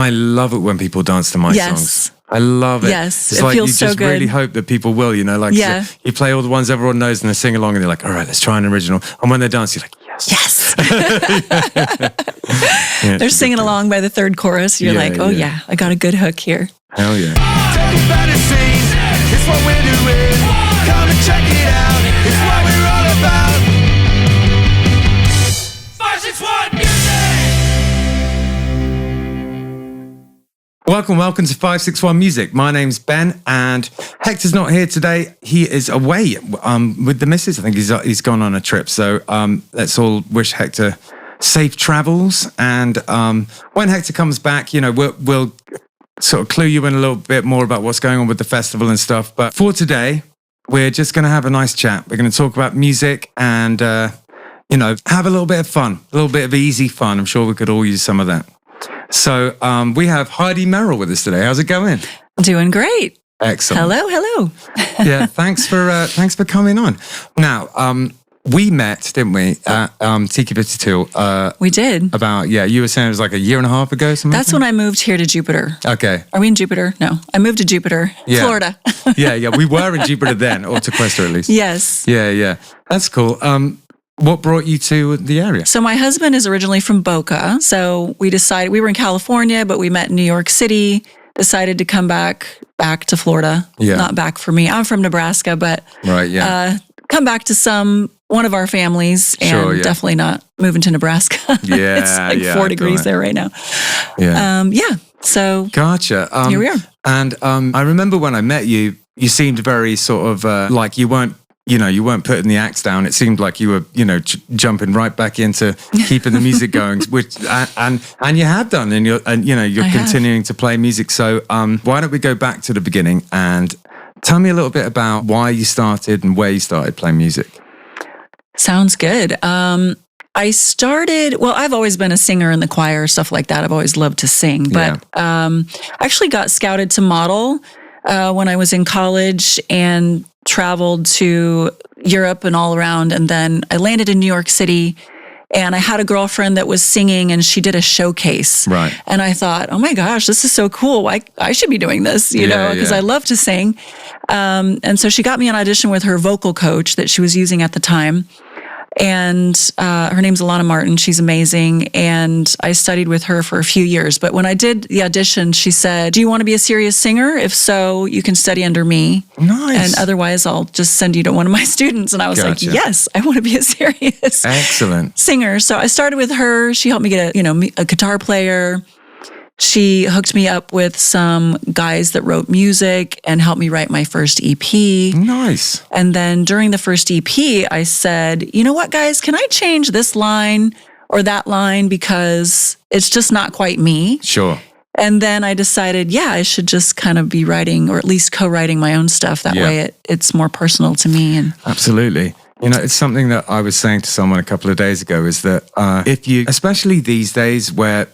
I love it when people dance to my songs. I love it. Yes, it's it like feels you so just good. really hope that people will, like you play all the ones everyone knows and they sing along and they're like, all right, let's try an original. And when they dance, you're like, yes. Yeah, they're singing along by the third chorus. You're like, oh yeah, I got a good hook here. Hell yeah. It's what we're doing. Come and check it out. It's what we're all about. 561 Music. Welcome to 561 Music. My name's Ben, and Hector's not here today. He is away with the missus. I think he's gone on a trip. So let's all wish Hector safe travels. And when Hector comes back, we'll sort of clue you in a little bit more about what's going on with the festival and stuff. But for today, we're just going to have a nice chat. We're going to talk about music and, have a little bit of fun, a little bit of easy fun. I'm sure we could all use some of that. So we have Heidi Merrill with us today. How's it going? Doing great. Excellent. Hello. Yeah, thanks for coming on. Now, we met, didn't we, at Tiki 52? We did. About, you were saying it was like a year and a half ago, something? That's when I moved here to Jupiter. Okay. Are we in Jupiter? No, I moved to Jupiter, Florida. Yeah, we were in Jupiter then, or to Cuesta at least. Yes. Yeah. That's cool. What brought you to the area? So my husband is originally from Boca. So we decided, we were in California, but we met in New York City, decided to come back to Florida. Yeah. Not back for me. I'm from Nebraska, but come back to one of our families, and definitely not moving to Nebraska. Yeah. It's like 4 degrees there right now. Yeah. So gotcha. Here we are. And I remember when I met you, you seemed very sort of like you weren't putting the axe down. It seemed like you were, jumping right back into keeping the music going, which and you have done, and you're continuing to play music. So why don't we go back to the beginning and tell me a little bit about why you started and where you started playing music. Sounds good. I started, I've always been a singer in the choir, stuff like that. I've always loved to sing, but I actually got scouted to model when I was in college and traveled to Europe and all around. And then I landed in New York City, and I had a girlfriend that was singing, and she did a showcase. Right. And I thought, oh my gosh, this is so cool. I should be doing this, because I love to sing. And so she got me an audition with her vocal coach that she was using at the time. And her name's Alana Martin. She's amazing. And I studied with her for a few years. But when I did the audition, she said, do you want to be a serious singer? If so, you can study under me. Nice. And otherwise, I'll just send you to one of my students. And I was like, yes, I want to be a serious singer. So I started with her. She helped me get a guitar player. She hooked me up with some guys that wrote music and helped me write my first EP. Nice. And then during the first EP, I said, you know what, guys, can I change this line or that line because it's just not quite me? Sure. And then I decided, I should just kind of be writing or at least co-writing my own stuff. That way it's more personal to me. And absolutely. It's something that I was saying to someone a couple of days ago is that if you, especially these days where,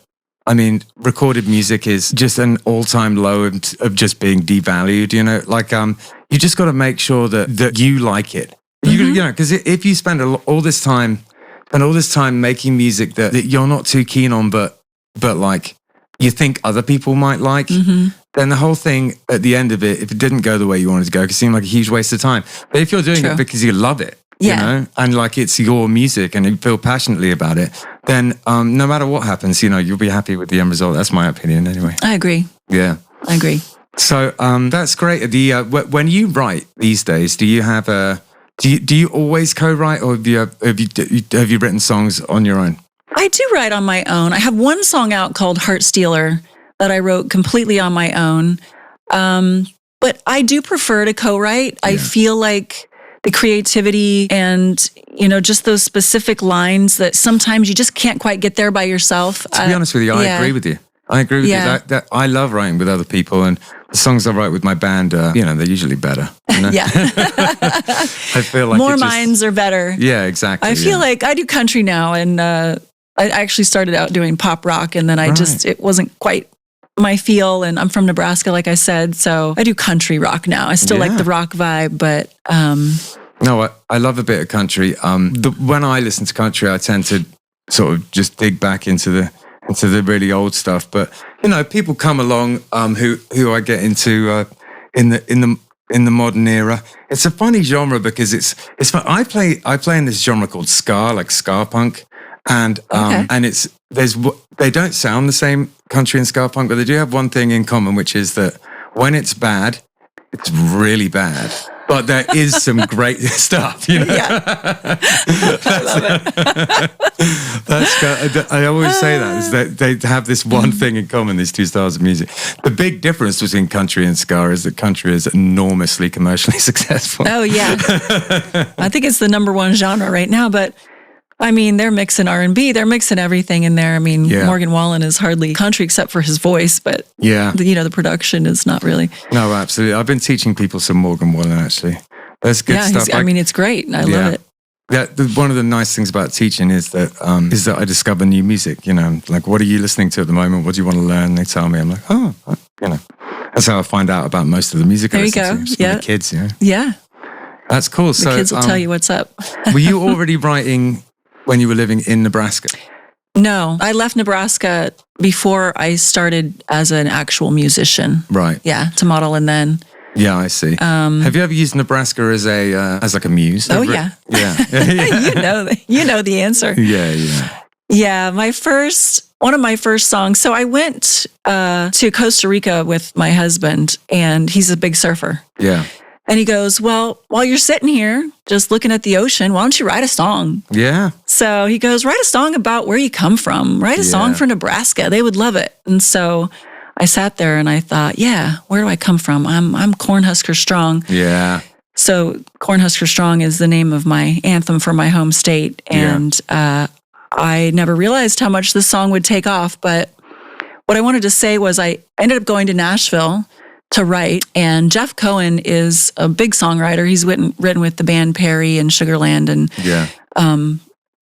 recorded music is just an all-time low of just being devalued, you just got to make sure that you like it. Mm-hmm. Because if you spend all this time making music that you're not too keen on, but like you think other people might like, then the whole thing at the end of it, if it didn't go the way you wanted to go, it seemed like a huge waste of time. But if you're doing it because you love it, and like it's your music and you feel passionately about it, then no matter what happens, you'll be happy with the end result. That's my opinion anyway. I agree. Yeah. I agree. So that's great. When you write these days, do you have do you always co-write, or have you written songs on your own? I do write on my own. I have one song out called Heart Stealer that I wrote completely on my own. But I do prefer to co-write. I feel like the creativity and, just those specific lines that sometimes you just can't quite get there by yourself. To be honest with you, I agree with you. I agree with you. That I love writing with other people, and the songs I write with my band, they're usually better. Yeah. I feel like more minds are better. Yeah, exactly. I feel like I do country now, and I actually started out doing pop rock, and then it wasn't quite my feel, and I'm from Nebraska, like I said, so I do country rock now. I still like the rock vibe, but no, I love a bit of country. When I listen to country, I tend to sort of just dig back into the really old stuff. But people come along who I get into in the modern era. It's a funny genre because it's fun. I play in this genre called ska, like ska punk, and they don't sound the same, country and ska punk, but they do have one thing in common, which is that when it's bad, it's really bad. But there is some great stuff, Yeah. I love it. I always say that, is that they have this one thing in common, these two styles of music. The big difference between country and ska is that country is enormously commercially successful. Oh, yeah. I think it's the number one genre right now, but I mean, they're mixing R&B, they're mixing everything in there. I mean, Morgan Wallen is hardly country except for his voice, but the production is not really. No, absolutely. I've been teaching people some Morgan Wallen, actually. That's good stuff. I mean, it's great. I love it. Yeah, one of the nice things about teaching is that I discover new music. Like, what are you listening to at the moment? What do you want to learn? They tell me. I'm like, that's how I find out about most of the music I listen to. Yeah, the kids. Yeah, that's cool. The kids will tell you what's up. Were you already writing when you were living in Nebraska? No, I left Nebraska before I started as an actual musician. Right. Yeah, to model and then. Yeah, I see. Have you ever used Nebraska as like a muse? Oh, yeah. Yeah. you know the answer. Yeah. Yeah, one of my first songs. So I went to Costa Rica with my husband, and he's a big surfer. Yeah. And he goes, well, while you're sitting here just looking at the ocean, why don't you write a song? Yeah. So he goes, write a song about where you come from. Write a song for Nebraska. They would love it. And so I sat there and I thought, where do I come from? I'm Husker Strong. Yeah. So Husker Strong is the name of my anthem for my home state. And I never realized how much this song would take off. But what I wanted to say was I ended up going to Nashville to write. And Jeff Cohen is a big songwriter. He's written with the band Perry and Sugarland and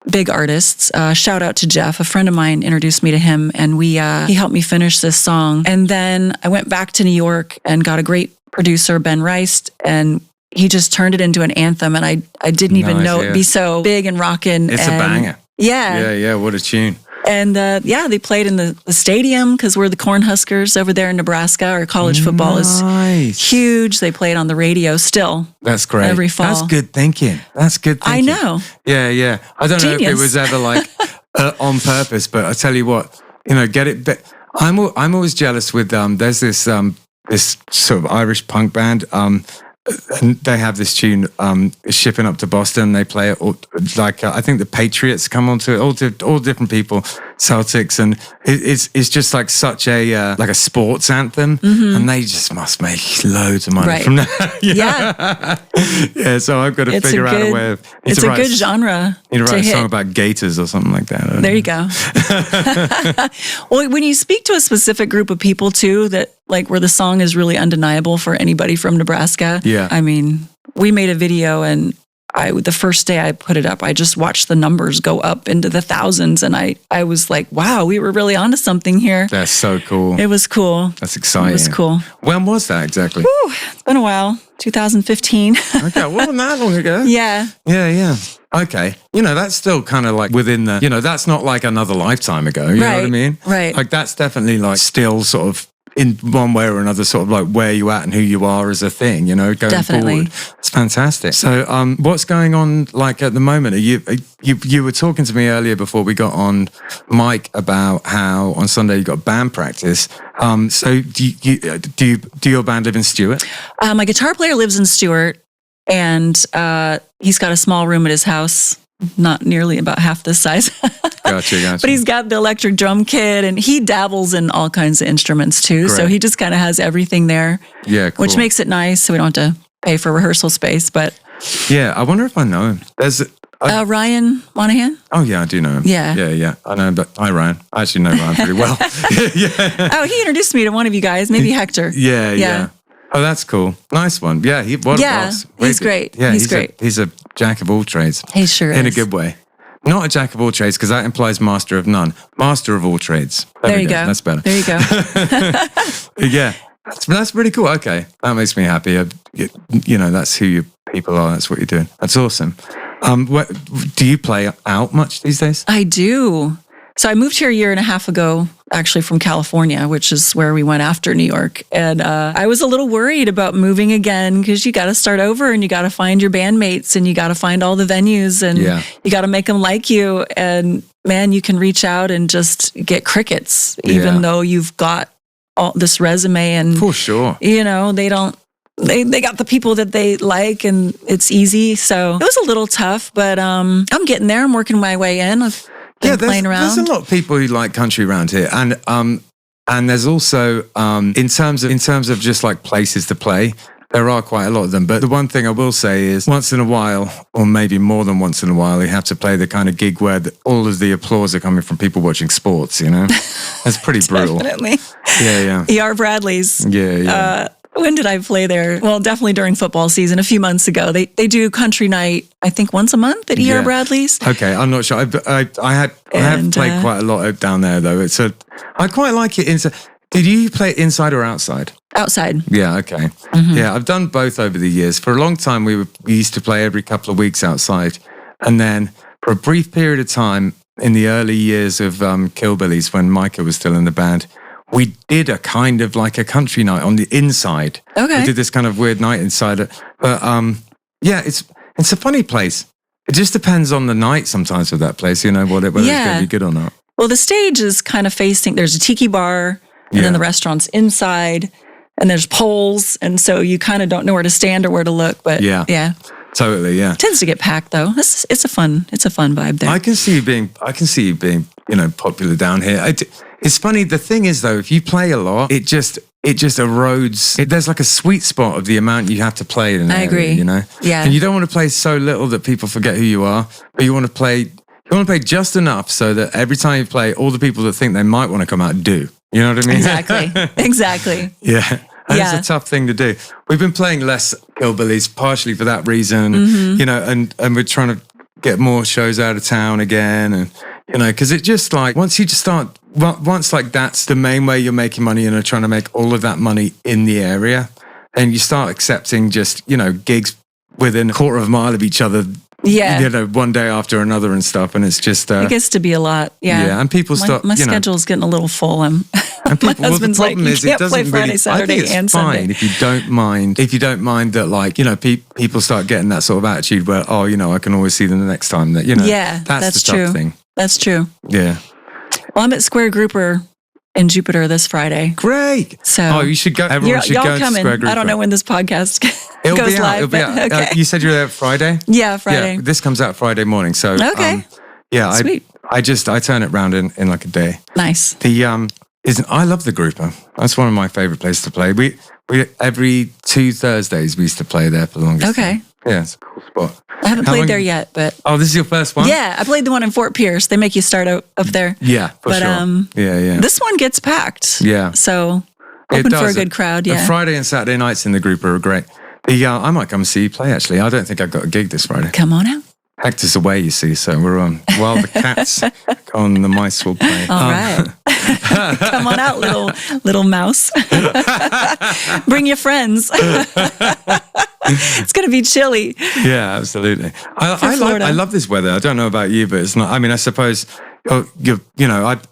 big artists. Shout out to Jeff. A friend of mine introduced me to him, and he helped me finish this song. And then I went back to New York and got a great producer, Ben Rice, and he just turned it into an anthem. And I didn't even know it'd be so big and rocking. It's a banger. Yeah. Yeah. What a tune. And they played in the stadium because we're the Cornhuskers over there in Nebraska. Our college football is huge. They play it on the radio still. That's great. Every fall. That's good thinking. I know. Yeah. I don't know if it was ever like on purpose, but I tell you what, get it. But I'm always jealous with there's this sort of Irish punk band. And they have this tune, shipping up to Boston. They play it I think the Patriots come onto it, all different people, Celtics, and it's just like such a like a sports anthem, and they just must make loads of money from that. Yeah. So I've got to figure out a way of. It's a good genre. You need to write a song about gators or something like that. There you go. Well, when you speak to a specific group of people too, that like where the song is really undeniable for anybody from Nebraska. Yeah. I mean, we made a video, and the first day I put it up, I just watched the numbers go up into the thousands, and I was like, wow, we were really onto something here. That's so cool. It was cool. That's exciting. It was cool. When was that exactly? Whew, it's been a while. 2015. Okay, well, wasn't that long ago? Yeah. Okay. That's still kind of like within the, that's not like another lifetime ago. You know what I mean? Right. Like that's definitely like still sort of in one way or another, sort of like where you at and who you are as a thing, going Definitely. forward. It's fantastic. So what's going on like at the moment? You were talking to me earlier before we got on mic about how on Sunday you got band practice. So do your band live in Stewart? My guitar player lives in Stewart, and he's got a small room at his house, not nearly about half this size. Gotcha. But he's got the electric drum kit, and he dabbles in all kinds of instruments too. Great. So he just kind of has everything there. Yeah, cool. Which makes it nice, so we don't have to pay for rehearsal space. But yeah, I wonder if I know him. There's Ryan Monahan. Oh yeah, I do know him. Yeah. I know, but hi Ryan. I actually know Ryan pretty well. Yeah. Oh, he introduced me to one of you guys, maybe Hector. Yeah. Oh, that's cool. Nice one. Yeah, what a boss. He's great. Yeah, he's great. He's a jack of all trades. He sure is. In a good way. Not a jack of all trades, because that implies master of none. Master of all trades. There you go. That's better. There you go. Yeah, that's really cool. Okay, that makes me happy. That's who your people are. That's what you're doing. That's awesome. Do you play out much these days? I do. So I moved here a year and a half ago, actually from California, which is where we went after New York. And I was a little worried about moving again because you got to start over and you got to find your bandmates and you got to find all the venues and you got to make them like you. And man, you can reach out and just get crickets, even though you've got all this resume and for sure, they don't. They got the people that they like and it's easy. So it was a little tough, but I'm getting there. I'm working my way in. I've been playing around. There's a lot of people who like country around here. And there's also, in terms of just like places to play, there are quite a lot of them. But the one thing I will say is once in a while, or maybe more than once in a while, you have to play the kind of gig where all of the applause are coming from people watching sports, That's pretty brutal. Definitely. Yeah. E.R. Bradley's. Yeah. When did I play there? Well, definitely during football season, a few months ago. They do country night, I think once a month at E.R. Bradley's. Okay, I'm not sure. I have played quite a lot down there though. I quite like it inside. Did you play it inside or outside? Outside. Yeah, okay. Mm-hmm. Yeah, I've done both over the years. For a long time, we used to play every couple of weeks outside. And then for a brief period of time in the early years of Killbillies, when Micah was still in the band, we did a kind of like a country night on the inside. Okay. We did this kind of weird night inside it. But it's a funny place. It just depends on the night sometimes with that place, whether it's going to be good or not. Well, the stage is kind of facing, there's a tiki bar and then the restaurant's inside and there's poles. And so you kind of don't know where to stand or where to look. But yeah. Totally, yeah. It tends to get packed though. It's a fun vibe there. I can see you being, popular down here. It's funny. The thing is though, if you play a lot, it just erodes. There's like a sweet spot of the amount you have to play in an area, agree. Yeah. And you don't want to play so little that people forget who you are, but you want to play just enough so that every time you play, all the people that think they might want to come out do. You know what I mean? Exactly. Yeah. And it's a tough thing to do. We've been playing less Hillbillies partially for that reason, and we're trying to get more shows out of town again. And, because it just like, once like that's the main way you're making money and are trying to make all of that money in the area, and you start accepting just, gigs within a quarter of a mile of each other. Yeah. One day after another and stuff. And it's just... it gets to be a lot. Yeah. Yeah. And people start... My schedule's getting a little full. And people, my husband's well, the problem like, is, you can't it doesn't play Friday, really, Saturday, I think it's and fine Sunday. if you don't mind that, like, people start getting that sort of attitude where, I can always see them the next time. That, Yeah, that's the true. tough thing. That's true. Yeah. Well, I'm at Square Grouper in Jupiter this Friday. Great. So you should go. Everyone should go to Square Grouper. I don't know when this podcast goes be out. live. It'll be out. Okay. You said you were there Friday? Yeah, Friday. Yeah, this comes out Friday morning. So, okay. Sweet. I turn it round in like a day. Nice. I love the Grouper. That's one of my favorite places to play. We every 2 Thursdays we used to play there for the longest Okay. time. Yeah, it's a cool spot. I haven't played there yet, but... Oh, this is your first one? Yeah, I played the one in Fort Pierce. They make you start up there. Yeah, for sure. Yeah. This one gets packed. Yeah. So, open for a good crowd, yeah. The Friday and Saturday nights in the Grouper are great. I might come see you play, actually. I don't think I've got a gig this Friday. Come on out. Hector's away, you see, so we're on. While the cat's on, the mice will play. All right. Come on out, little mouse. Bring your friends. It's going to be chilly. Yeah, absolutely. I love this weather. I don't know about you, but it's not. I mean, I suppose I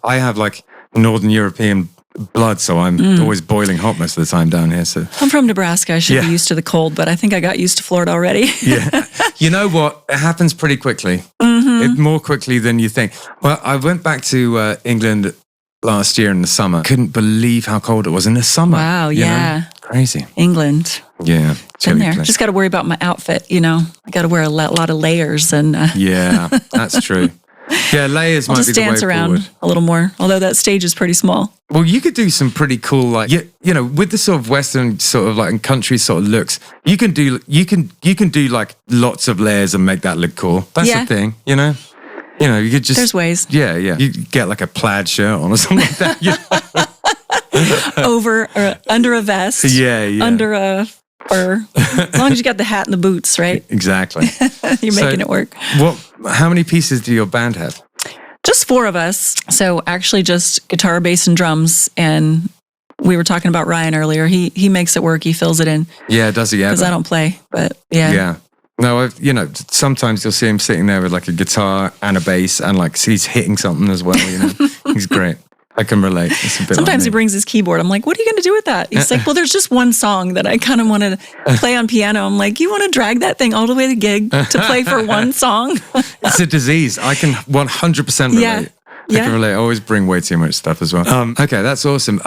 have like Northern European blood, so I'm always boiling hot most of the time down here. So I'm from Nebraska. I should be used to the cold, but I think I got used to Florida already. Yeah. You know what? It happens pretty quickly. More quickly than you think. Well, I went back to England last year in the summer. Couldn't believe how cold it was in the summer. Wow, yeah. Crazy. England. Yeah. Been there. Just got to worry about my outfit, I got to wear a lot of layers. And yeah, that's true. Yeah, layers might be the way just dance around forward. a little more, although that stage is pretty small. Well, you could do some pretty cool, like, with the sort of Western sort of like and country sort of looks, you can do like lots of layers and make that look cool. That's the thing, you could just... There's ways. Yeah. You get like a plaid shirt on or something like that. Over or under a vest. Yeah. Under a fur. As long as you got the hat and the boots, right? Exactly. You're making it work. How many pieces do your band have? Just 4 of us. So actually just guitar, bass, and drums. And we were talking about Ryan earlier. He makes it work. He fills it in. Yeah, does he ever? Because I don't play, but yeah. Yeah. No, sometimes you'll see him sitting there with like a guitar and a bass and like he's hitting something as well, He's great. I can relate. It's a bit Sometimes like he brings his keyboard. I'm like, what are you going to do with that? He's like, well, there's just one song that I kind of want to play on piano. I'm like, you want to drag that thing all the way to the gig to play for one song? It's a disease. I can 100% relate. Yeah. I can relate. I always bring way too much stuff as well. Okay, that's awesome.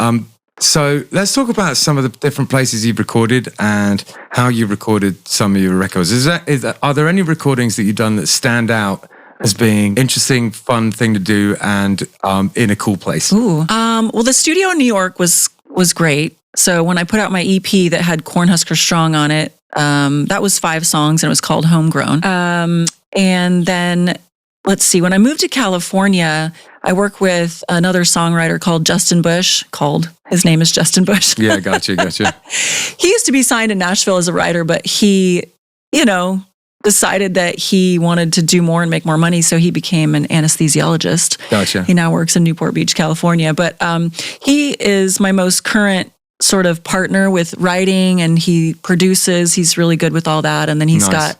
So let's talk about some of the different places you've recorded and how you recorded some of your records. Are there any recordings that you've done that stand out as being interesting, fun thing to do and in a cool place? Ooh. Well, the studio in New York was great. So when I put out my EP that had Husker Strong on it, that was 5 songs and it was called Homegrown. And then, let's see, when I moved to California, I work with another songwriter called Justin Bush, his name is Justin Bush. Yeah, gotcha. He used to be signed in Nashville as a writer, but he, decided that he wanted to do more and make more money, so he became an anesthesiologist. Gotcha. He now works in Newport Beach, California. But he is my most current sort of partner with writing, and he produces. He's really good with all that. And then he's got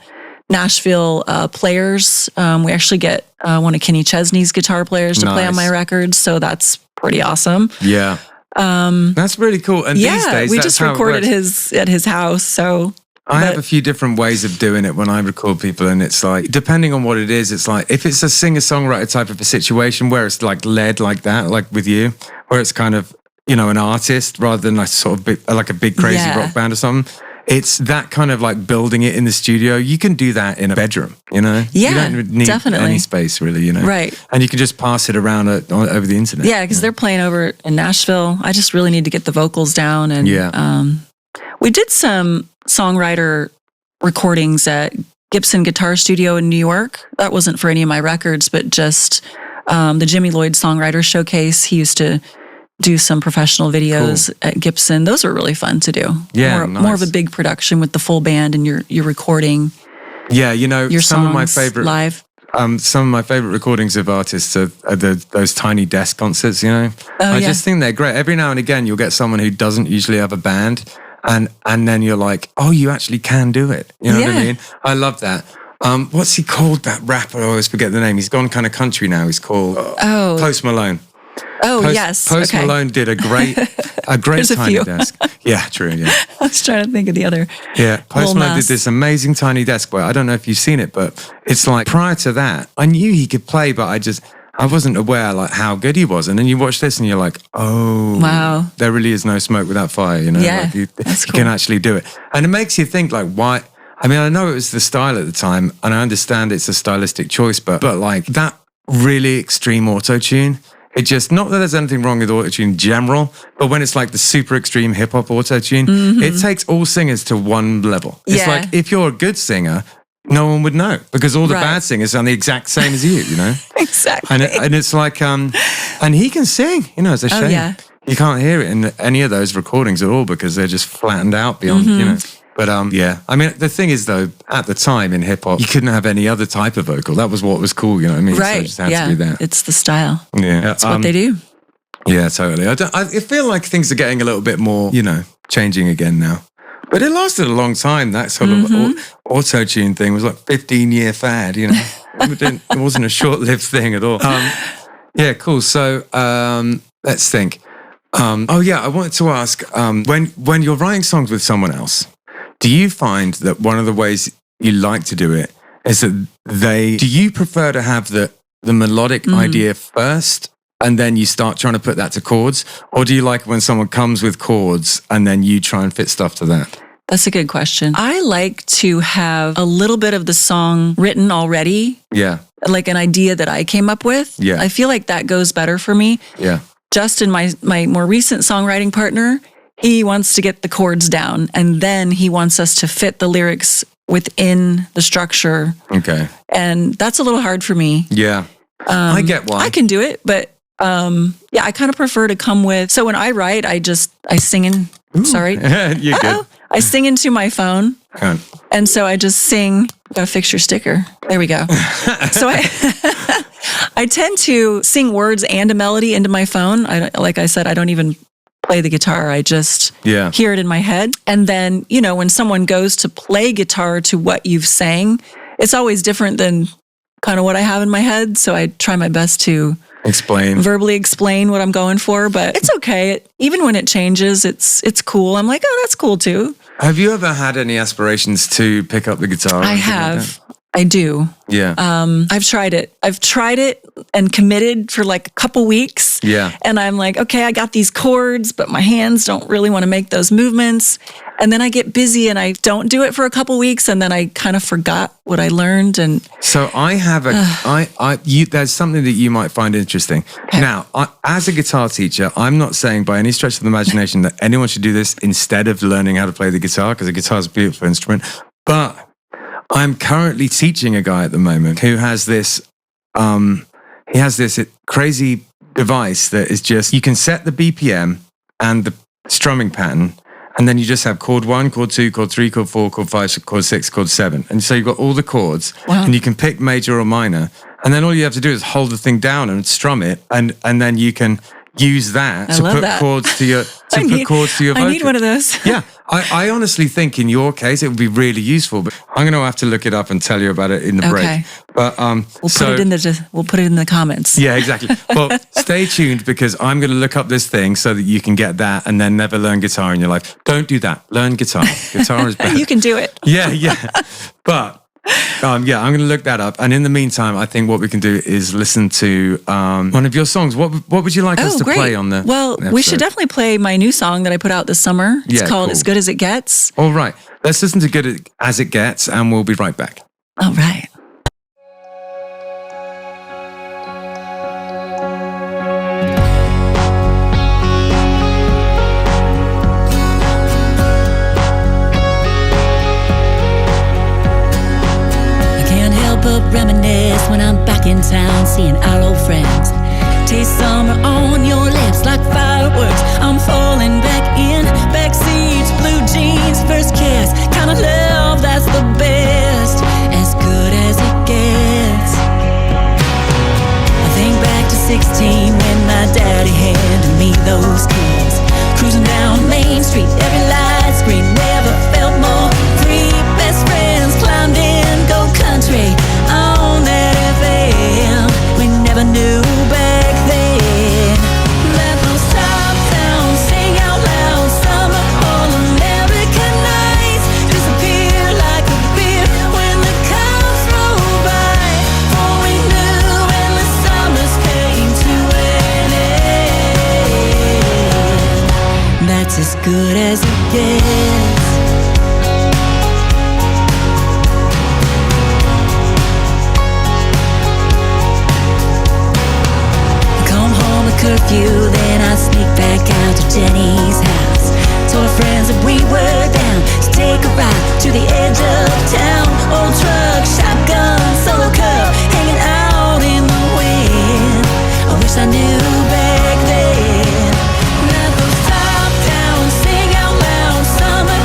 Nashville players. We actually get one of Kenny Chesney's guitar players to play on my records, so that's pretty awesome. Yeah. That's really cool. And these days, we that's just how it recorded works. at his house. So I have a few different ways of doing it when I record people, and it's like, depending on what it is, it's like, if it's a singer-songwriter type of a situation where it's like led like that, like with you, where it's kind of, an artist rather than like sort of like a big crazy rock band or something. It's that kind of like building it in the studio. You can do that in a bedroom, Yeah, you don't need definitely. any space really, Right. And you can just pass it around over the internet. Yeah, because they're playing over in Nashville. I just really need to get the vocals down. And we did some songwriter recordings at Gibson Guitar Studio in New York. That wasn't for any of my records, but just the Jimmy Lloyd Songwriter Showcase. He used to do some professional videos at Gibson. Those were really fun to do. Yeah, more of a big production with the full band, and you're recording. Yeah, your some of my songs favorite live. Some of my favorite recordings of artists are those tiny desk concerts. I just think they're great. Every now and again, you'll get someone who doesn't usually have a band, and then you're like, oh, you actually can do it. You know what I mean? I love that. What's he called? That rapper? I always forget the name. He's gone kind of country now. He's called Post Malone. Oh, yes. Post Malone did a great tiny desk. Yeah, true. Yeah. I was trying to think of the other. Yeah, Post Malone did this amazing tiny desk. Where I don't know if you've seen it, but it's like prior to that, I knew he could play, but I wasn't aware like how good he was. And then you watch this and you're like, oh, wow, there really is no smoke without fire. Yeah, like you that's cool. can actually do it, and it makes you think like why. I mean, I know it was the style at the time, and I understand it's a stylistic choice, but like that really extreme auto-tune. It just, not that there's anything wrong with auto-tune in general, but when it's like the super extreme hip-hop auto-tune, it takes all singers to one level. It's like, if you're a good singer, no one would know, because all the bad singers are the exact same as you, Exactly. And it's like, and he can sing, it's a shame. Oh, yeah. You can't hear it in any of those recordings at all because they're just flattened out beyond, But I mean, the thing is though, at the time in hip hop, you couldn't have any other type of vocal. That was what was cool, you know what I mean? Right. So it just had to be that. It's the style. Yeah. That's what they do. Yeah, totally. I feel like things are getting a little bit more, changing again now. But it lasted a long time. That sort of auto-tune thing was like 15-year fad, It wasn't a short-lived thing at all. Yeah, cool. So let's think. I wanted to ask, when you're writing songs with someone else, do you find that one of the ways you like to do it is that do you prefer to have the melodic idea first and then you start trying to put that to chords? Or do you like when someone comes with chords and then you try and fit stuff to that? That's a good question. I like to have a little bit of the song written already. Yeah. Like an idea that I came up with. Yeah. I feel like that goes better for me. Yeah. Justin, my more recent songwriting partner, he wants to get the chords down, and then he wants us to fit the lyrics within the structure. Okay. And that's a little hard for me. Yeah. I get why. I can do it, but I kind of prefer to come with. So when I write, I sing in. Sorry. You're good. I sing into my phone. And so I just sing. Gotta fix your sticker. There we go. So I tend to sing words and a melody into my phone. Like I said, I don't even play the guitar. I just Yeah. hear it in my head. And then, you know, when someone goes to play guitar to what you've sang, it's always different than kind of what I have in my head. So I try my best to verbally explain what I'm going for, but it's okay. Even when it changes, it's cool. I'm like, oh, that's cool too. Have you ever had any aspirations to pick up the guitar? I have. I do. Yeah. I've tried it. I've tried it and committed for like a couple weeks. Yeah. And I'm like, okay, I got these chords, but my hands don't really want to make those movements. And then I get busy and I don't do it for a couple weeks, and then I kind of forgot what I learned. And so I have there's something that you might find interesting. Okay. Now, as a guitar teacher, I'm not saying by any stretch of the imagination that anyone should do this instead of learning how to play the guitar, because the guitar is a beautiful instrument. But I'm currently teaching a guy at the moment who has this, crazy device that is just, you can set the BPM and the strumming pattern, and then you just have chord 1, chord 2, chord 3, chord 4, chord 5, chord 6, chord 7. And so you've got all the chords, and you can pick major or minor. And then all you have to do is hold the thing down and strum it, and then you can use that to put chords to your vocal. I need one of those. Yeah, I honestly think in your case it would be really useful, but I'm going to have to look it up and tell you about it in the break. But we'll put it in the comments. Yeah, exactly. Well, stay tuned, because I'm going to look up this thing so that you can get that and then never learn guitar in your life. Don't do that. Learn guitar. Guitar is better. You can do it. Yeah. But I'm going to look that up. And in the meantime, I think what we can do is listen to one of your songs. What would you like us to play on the episode? We should definitely play my new song that I put out this summer. It's called As Good As It Gets. All right. Let's listen to Good As It Gets, and we'll be right back. All right. Reminisce when I'm back in town, seeing our old friends. Taste summer on your lips like fireworks. I'm falling back in back seats, blue jeans, first kiss, kind of love that's the best, as good as it gets. I think back to 16 when my daddy handed me those keys, cruising down Main Street, every light screen, never felt more free. Best friends climbed in, go country on that FM. We never knew back then that those top towns sing out loud. Summer all American nights disappear like a beer when the cops roll by. For we knew when the summers came to an end. That's as good as it gets. Curfew, then I sneak back out to Jenny's house. Told her friends that we were down to take a ride to the edge of town. Old truck, shotgun, solo cup, hanging out in the wind. I wish I knew back then that those top towns sing out loud. Summer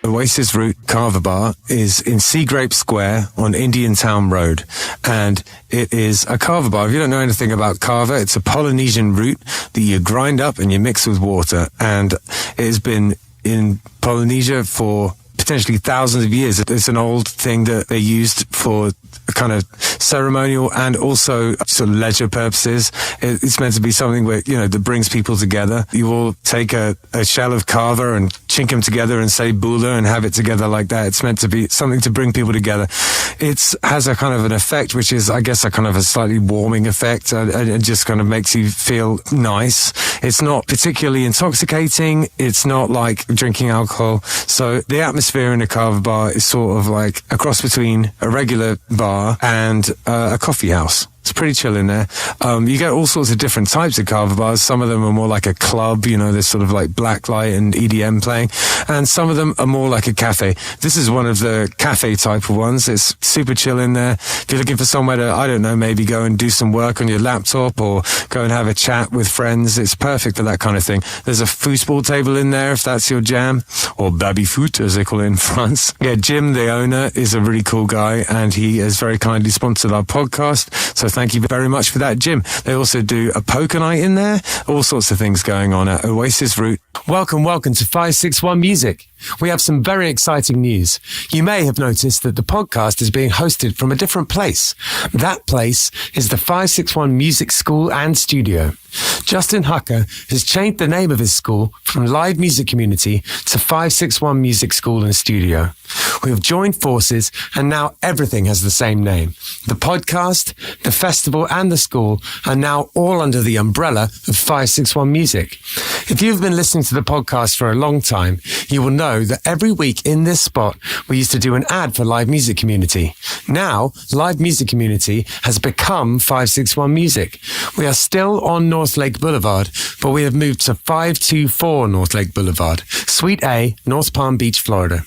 Oasis root Kava bar is in Sea Grape Square on Indiantown Rd. And it is a Kava bar. If you don't know anything about Kava, it's a Polynesian root that you grind up and you mix with water. And it has been in Polynesia for potentially thousands of years. It's an old thing that they used for kind of ceremonial and also sort of leisure purposes. It's meant to be something where, that brings people together. You all take a shell of kava and chink them together and say bula and have it together like that. It's meant to be something to bring people together. It has a kind of an effect, which is, I guess, a kind of a slightly warming effect. It just kind of makes you feel nice. It's not particularly intoxicating. It's not like drinking alcohol. So the atmosphere in a kava bar is sort of like a cross between a regular bar and a coffee house. It's pretty chill in there. You get all sorts of different types of kava bars. Some of them are more like a club, there's sort of like blacklight and EDM playing. And some of them are more like a cafe. This is one of the cafe type of ones. It's super chill in there. If you're looking for somewhere to, I don't know, maybe go and do some work on your laptop or go and have a chat with friends, it's perfect for that kind of thing. There's a foosball table in there if that's your jam, or baby foot as they call it in France. Yeah, Jim, the owner, is a really cool guy and he has very kindly sponsored our podcast. So thank you very much for that, Jim. They also do a poker night in there. All sorts of things going on at Oasis Root. Welcome to 561 Music. We have some very exciting news. You may have noticed that the podcast is being hosted from a different place. That place is the 561 Music School and Studio. Justin Hucker has changed the name of his school from Live Music Community to 561 Music School and Studio. We have joined forces and now everything has the same name. The podcast, the festival and the school are now all under the umbrella of 561 Music. If you've been listening to the podcast for a long time, you will know that every week in this spot, we used to do an ad for Live Music Community. Now, Live Music Community has become 561 Music. We are still on North Lake Boulevard, but we have moved to 524 North Lake Boulevard, Suite A, North Palm Beach, Florida.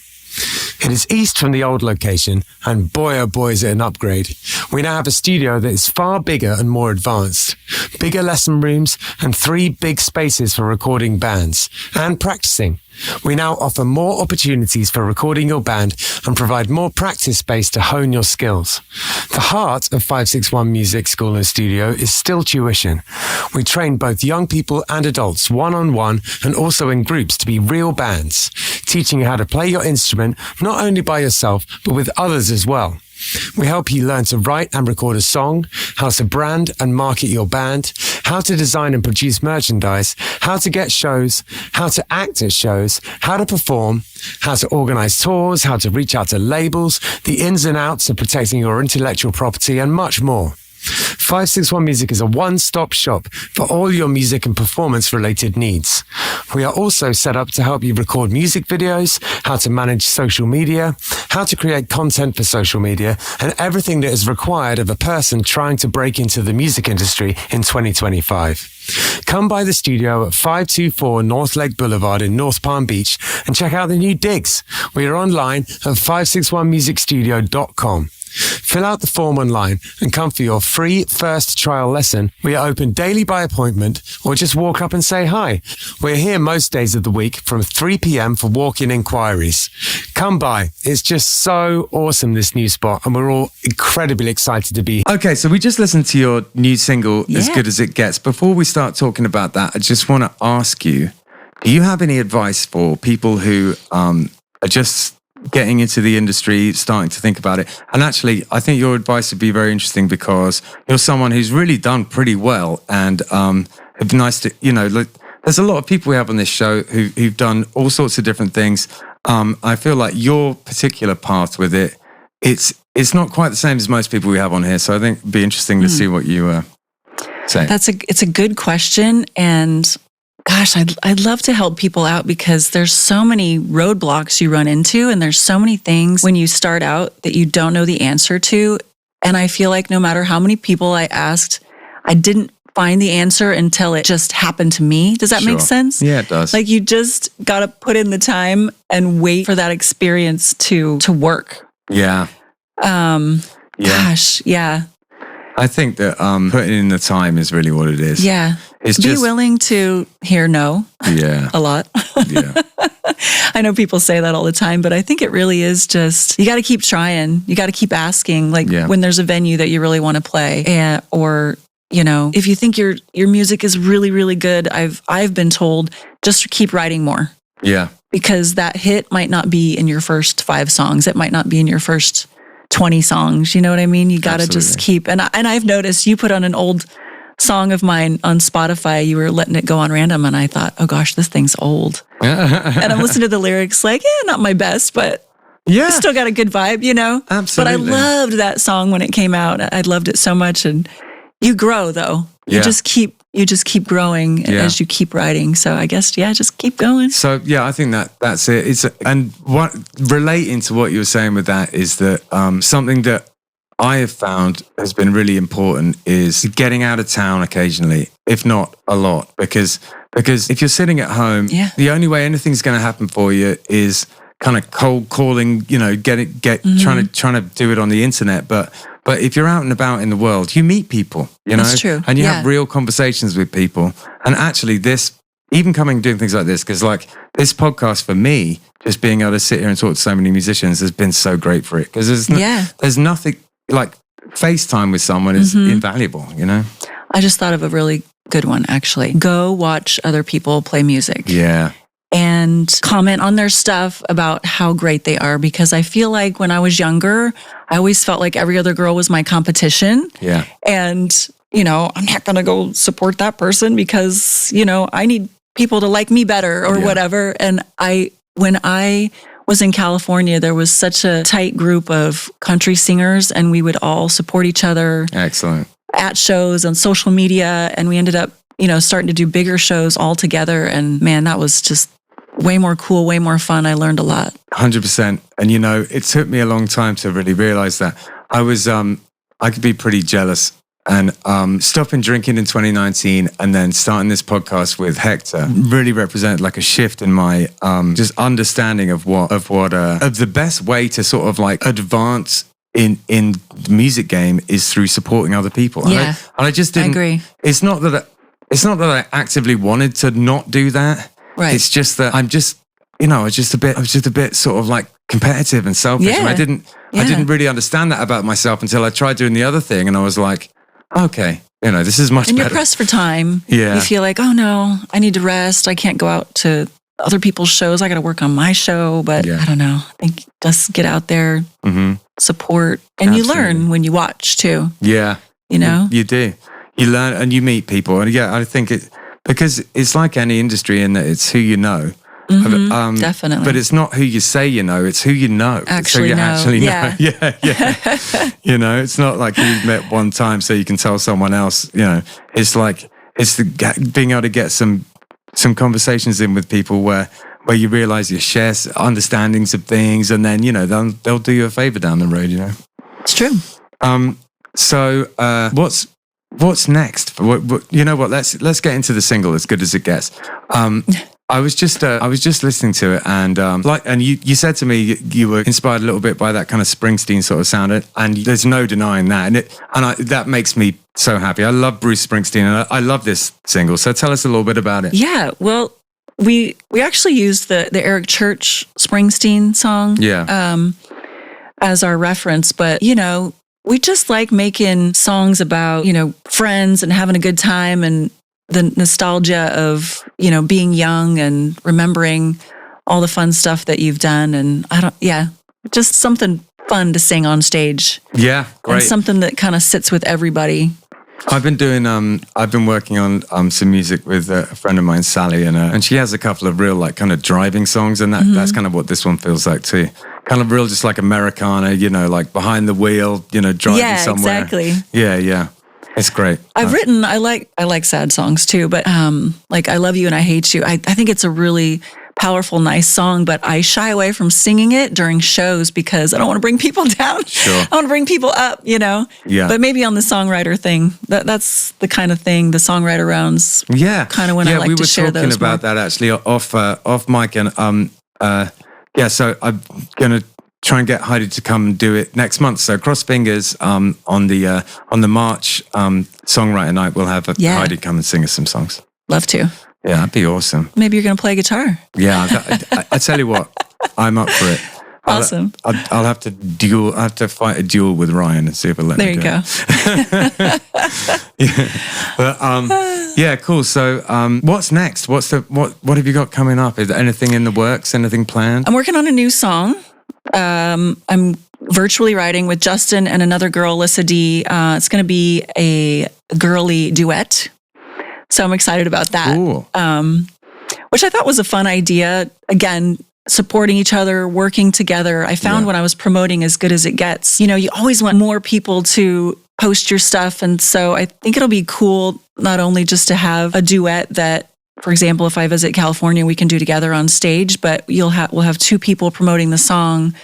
It is east from the old location, and boy oh boy is it an upgrade. We now have a studio that is far bigger and more advanced. Bigger lesson rooms and 3 big spaces for recording bands and practicing. We now offer more opportunities for recording your band and provide more practice space to hone your skills. The heart of 561 Music School and Studio is still tuition. We train both young people and adults one-on-one and also in groups to be real bands, teaching you how to play your instrument not only by yourself but with others as well. We help you learn to write and record a song, how to brand and market your band, how to design and produce merchandise, how to get shows, how to act at shows, how to perform, how to organize tours, how to reach out to labels, the ins and outs of protecting your intellectual property, and much more. 561 Music is a one-stop shop for all your music and performance-related needs. We are also set up to help you record music videos, how to manage social media, how to create content for social media, and everything that is required of a person trying to break into the music industry in 2025. Come by the studio at 524 North Lake Boulevard in North Palm Beach and check out the new digs. We are online at 561musicstudio.com. Fill out the form online and come for your free first trial lesson. We are open daily by appointment or just walk up and say hi. We're here most days of the week from 3 p.m. for walk-in inquiries. Come by. It's just so awesome, this new spot, and we're all incredibly excited to be here. Okay, so we just listened to your new single, As Good As It Gets. Before we start talking about that, I just want to ask you, do you have any advice for people who are just getting into the industry, starting to think about it? And actually, I think your advice would be very interesting because you're someone who's really done pretty well, and it'd be nice to, there's a lot of people we have on this show who've done all sorts of different things. I feel like your particular path with it, it's not quite the same as most people we have on here. So I think it'd be interesting to see what you say. It's a good question, and gosh, I'd love to help people out because there's so many roadblocks you run into, and there's so many things when you start out that you don't know the answer to. And I feel like no matter how many people I asked, I didn't find the answer until it just happened to me. Does that make sense? Yeah, it does. Like you just got to put in the time and wait for that experience to work. Yeah. Gosh, yeah. I think that putting in the time is really what it is. Yeah. It's Be just willing to hear no yeah, a lot. yeah, I know people say that all the time, but I think it really is just, you got to keep trying. You got to keep asking, like Yeah. when there's a venue that you really want to play, or, you know, if you think your music is really, really good, I've been told just keep writing more, yeah. because that hit might not be in your first 5 songs. It might not be in your first 20 songs. You know what I mean? You got to just keep, and I've noticed you put on an old song of mine on Spotify. You were letting it go on random, and I thought, oh gosh, this thing's old. And I'm listening to the lyrics like, not my best, but Yeah. it's still got a good vibe, you know? Absolutely. But I loved that song when it came out. I loved it so much. And you grow though. You Yeah. just keep growing Yeah. as you keep writing. So I guess, just keep going. So yeah, I think that's it. And what relating to what you were saying with that is that something that I have found has been really important is getting out of town occasionally, if not a lot, because if you're sitting at home, the only way anything's going to happen for you is kind of cold calling, you know, trying to do it on the internet, but if you're out and about in the world, you meet people, you know, That's true. and you Yeah. have real conversations with people. And actually even doing things like this, because like this podcast for me, just being able to sit here and talk to so many musicians has been so great for it. Because there's nothing like FaceTime with someone is invaluable, you know? I just thought of a really good one, actually. Go watch other people play music. Yeah. And comment on their stuff about how great they are. Because I feel like when I was younger, I always felt like every other girl was my competition. Yeah. And, you know, I'm not going to go support that person because, you know, I need people to like me better or whatever. And when I was in California, there was such a tight group of country singers, and we would all support each other. Excellent. At shows on social media. And we ended up, you know, starting to do bigger shows all together. And man, that was just way more cool, way more fun. I learned a lot. 100%. And, you know, it took me a long time to really realize that. I could be pretty jealous. And stopping drinking in 2019 and then starting this podcast with Hector really represented like a shift in my just understanding of the best way to sort of like advance in the music game is through supporting other people. Yeah, and I just didn't. I agree. It's not that I actively wanted to not do that. Right. It's just that I'm just, you know, I was just a bit sort of like competitive and selfish. Yeah. And I didn't really understand that about myself until I tried doing the other thing, and I was like, okay, you know, this is much And better. you're pressed for time. Yeah. You feel like, oh no, I need to rest. I can't go out to other people's shows. I got to work on my show. But I don't know. I think just get out there, support. And you learn when you watch too. Yeah. You know? You do. You learn and you meet people. And I think because it's like any industry in that it's who you know. Definitely. But it's not who you say you know, it's who you know. Actually know. Yeah. You know, it's not like you met one time so you can tell someone else, you know. It's like, being able to get some conversations in with people where you realize you share understandings of things, and then, you know, they'll do you a favor down the road, you know. It's true. So what's next? You know what? Let's get into the single, As Good as It Gets. I was just listening to it, and and you said to me you were inspired a little bit by that kind of Springsteen sort of sound, and there's no denying that, that makes me so happy. I love Bruce Springsteen, and I love this single. So tell us a little bit about it. Yeah, well, we actually used the Eric Church Springsteen song, as our reference, but you know, we just like making songs about, you know, friends and having a good time and the nostalgia of, you know, being young and remembering all the fun stuff that you've done. And just something fun to sing on stage. Yeah, great. And something that kind of sits with everybody. I've been working on some music with a friend of mine, Sally, and she has a couple of real like kind of driving songs, and that's kind of what this one feels like too. Kind of real, just like Americana, you know, like behind the wheel, you know, driving somewhere. Exactly. Yeah. It's great. I like sad songs too, but like I Love You and I Hate You. I think it's a really powerful, nice song, but I shy away from singing it during shows because I don't want to bring people down. Sure. I want to bring people up, you know? Yeah. But maybe on the songwriter thing, that's the kind of thing, the songwriter rounds. Yeah. Kind of when I like to share those. We were talking about that actually off mic, and so I'm gonna try and get Heidi to come and do it next month. So cross fingers. On the March songwriter night, we'll have Heidi come and sing us some songs. Love to. Yeah, that'd be awesome. Maybe you're going to play guitar. Yeah, I tell you what, I'm up for it. Awesome. I'll have to fight a duel with Ryan and see if he'll let me There you go. Yeah, cool. So, what's next? What have you got coming up? Is there anything in the works? Anything planned? I'm working on a new song. I'm virtually writing with Justin and another girl, Lissa D. It's going to be a girly duet. So I'm excited about that. Cool. Which I thought was a fun idea. Again, supporting each other, working together. I found when I was promoting As Good As It Gets, you always want more people to post your stuff. And so I think it'll be cool not only just to have a duet that, for example, if I visit California, we can do together on stage, but we'll have two people promoting the song,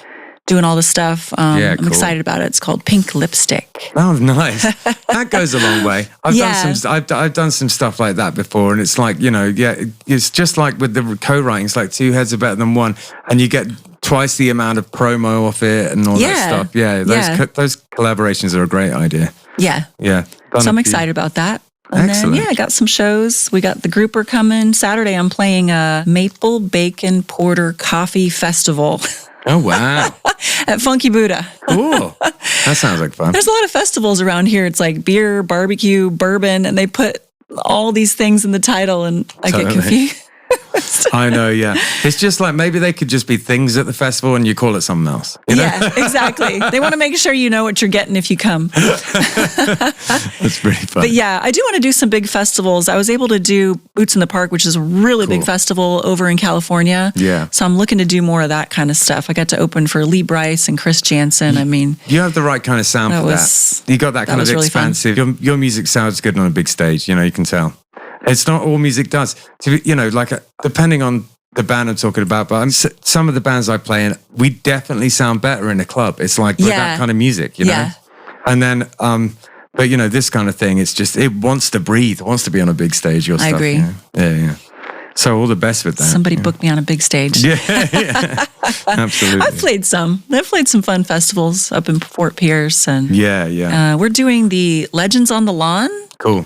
doing all the stuff. I'm excited about it. It's called Pink Lipstick. Oh, nice. That goes a long way. I've done some stuff like that before, and it's like, it's just like with the co-writing. It's like two heads are better than one, and you get twice the amount of promo off it and all that stuff. Yeah, those collaborations are a great idea. Yeah. Yeah. So I'm excited about that. And Excellent. then, I got some shows. We got the Grouper coming. Saturday, I'm playing a Maple Bacon Porter Coffee Festival. Oh, wow. At Funky Buddha. Cool. That sounds like fun. There's a lot of festivals around here. It's like beer, barbecue, bourbon, and they put all these things in the title, and I get confused. I know, yeah. It's just like maybe they could just be things at the festival and you call it something else. Yeah, exactly. They want to make sure you know what you're getting if you come. That's pretty fun. But yeah, I do want to do some big festivals. I was able to do Boots in the Park, which is a really big festival over in California. Yeah. So I'm looking to do more of that kind of stuff. I got to open for Lee Bryce and Chris Jansen. I mean, you have the right kind of sound for that. You got that kind of really expansive. Your music sounds good on a big stage. You can tell. It's not all music does. Depending on the band I'm talking about, but some of the bands I play in, we definitely sound better in a club. It's like with that kind of music, Yeah. And then, but this kind of thing, it's just, it wants to breathe, it wants to be on a big stage. Your I stuff, agree. Yeah. So all the best with that. Somebody booked me on a big stage. Yeah. Absolutely. I've played some fun festivals up in Fort Pierce, and we're doing the Legends on the Lawn. Cool.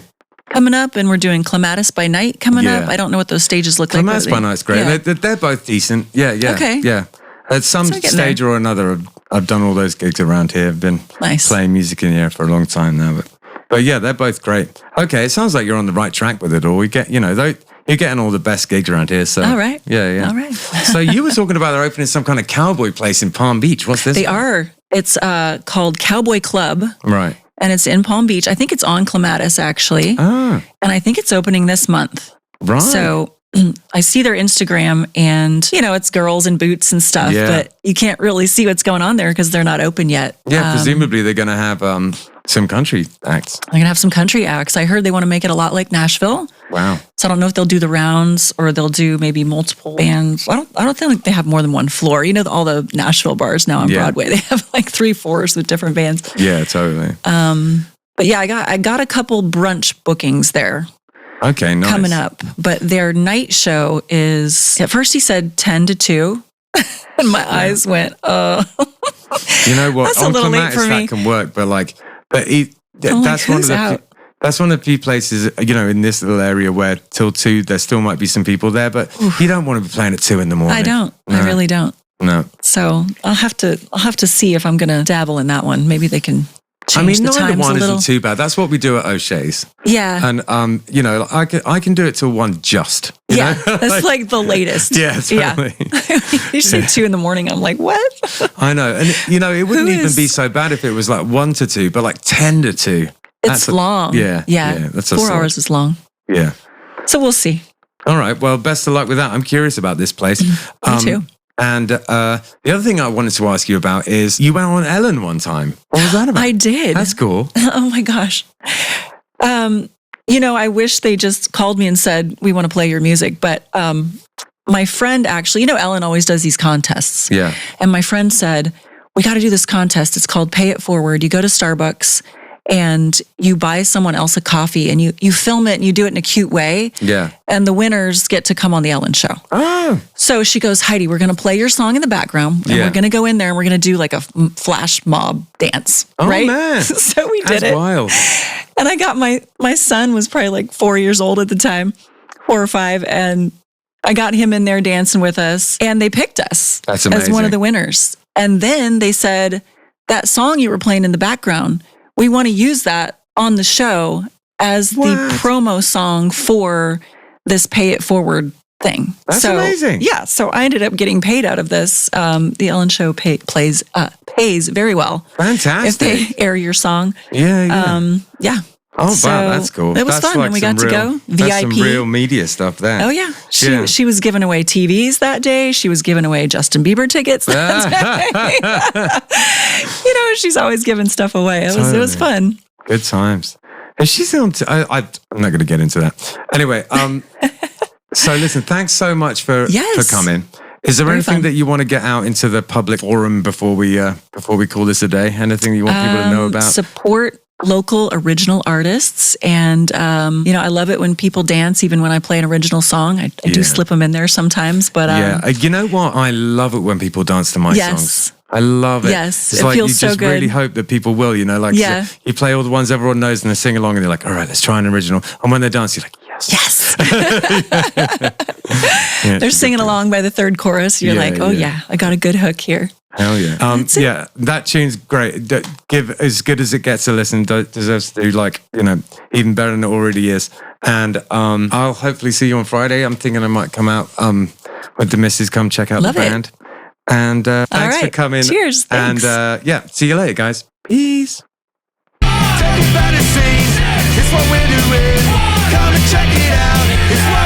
Coming up, and we're doing Clematis by Night coming up. I don't know what those stages look like. Clematis by Night's great. Yeah. They're both decent. Yeah. Okay. Yeah. At some stage or another, I've done all those gigs around here. I've been playing music in here for a long time now. But yeah, they're both great. Okay, it sounds like you're on the right track with it all. We get, you're getting all the best gigs around here. So all right. Yeah. All right. So you were talking about they're opening some kind of cowboy place in Palm Beach. What's this? They are. It's called Cowboy Club. Right. And it's in Palm Beach. I think it's on Clematis, actually. Ah. And I think it's opening this month. Right. So I see their Instagram, and, it's girls in boots and stuff, but you can't really see what's going on there because they're not open yet. Yeah, presumably they're going to have some country acts. They're going to have some country acts. I heard they want to make it a lot like Nashville. Wow. So I don't know if they'll do the rounds or they'll do maybe multiple bands. I don't think they have more than one floor. All the Nashville bars now on Broadway, they have like 3 floors with different bands. Yeah, totally. But yeah, I got a couple brunch bookings there. Okay, nice. Coming up. But their night show is, at first he said 10 to 2. And my eyes went, You know what? That's on a little late Clematis for me. that can work, but that's one of the few places, in this little area where till 2 there still might be some people there, but you don't want to be playing at 2 in the morning. I don't. No. I really don't. No. So I'll have to see if I'm going to dabble in that one. Maybe they can change the neither times one a little. isn't too bad. That's what we do at O'Shea's. Yeah. And I can do it till 1 just. You know? That's like the latest. Yeah, totally. You say 2 in the morning. I'm like, what? I know. And it wouldn't even be so bad if it was like 1 to 2, but like 10 to 2. It's long. Yeah. That's 4 hours is long. Yeah. So we'll see. All right. Well, best of luck with that. I'm curious about this place. Me too. And the other thing I wanted to ask you about is you went on Ellen one time. What was that about? I did. That's cool. Oh my gosh. I wish they just called me and said, we want to play your music. But my friend actually, Ellen always does these contests. Yeah. And my friend said, we got to do this contest. It's called Pay It Forward. You go to Starbucks and you buy someone else a coffee and you film it and you do it in a cute way. Yeah. And the winners get to come on the Ellen show. Oh. So she goes, Heidi, we're going to play your song in the background and we're going to go in there and we're going to do like a flash mob dance. Oh, right? man. So we did That's it. wild. And I got my son was probably like 4 years old at the time, 4 or 5. And I got him in there dancing with us and they picked us That's as one amazing. of the winners. And then they said, that song you were playing in the background, we want to use that on the show as the promo song for this Pay It Forward thing. That's amazing. Yeah. So I ended up getting paid out of this. The Ellen show pays very well. Fantastic. If they air your song. Yeah. Yeah. Oh, So wow, that's cool. It was That's fun, like and we some got to real- go. That's some VIP. real media stuff there. Oh yeah. Yeah. She was giving away TVs that day. She was giving away Justin Bieber tickets that day. You know, she's always giving stuff away. It was fun. Good times. And she's on. I'm not going to get into that. Anyway, so listen. Thanks so much for coming. Is there Very anything fun. that you want to get out into the public forum before we call this a day? Anything you want people to know about? Support local original artists, and I love it when people dance. Even when I play an original song, I do slip them in there sometimes. But you know what? I love it when people dance to my songs. I love it. Yes, it's it like feels you so just good. really hope that people will. You know, like you play all the ones everyone knows and they sing along, and they're like, "All right, let's try an original." And when they dance, you're like, "Yes, yes." They're singing along by the third chorus. You're like, "Oh yeah, I got a good hook here." Hell yeah. That tune's great. Give as good as it gets to listen. Deserves to do even better than it already is. And I'll hopefully see you on Friday. I'm thinking I might come out with the missus. Come check out Love the it. band. And thanks for coming. Cheers. Thanks. And see you later, guys. Peace. Take it by the scene, it's what we're doing. Come and check it out, it's what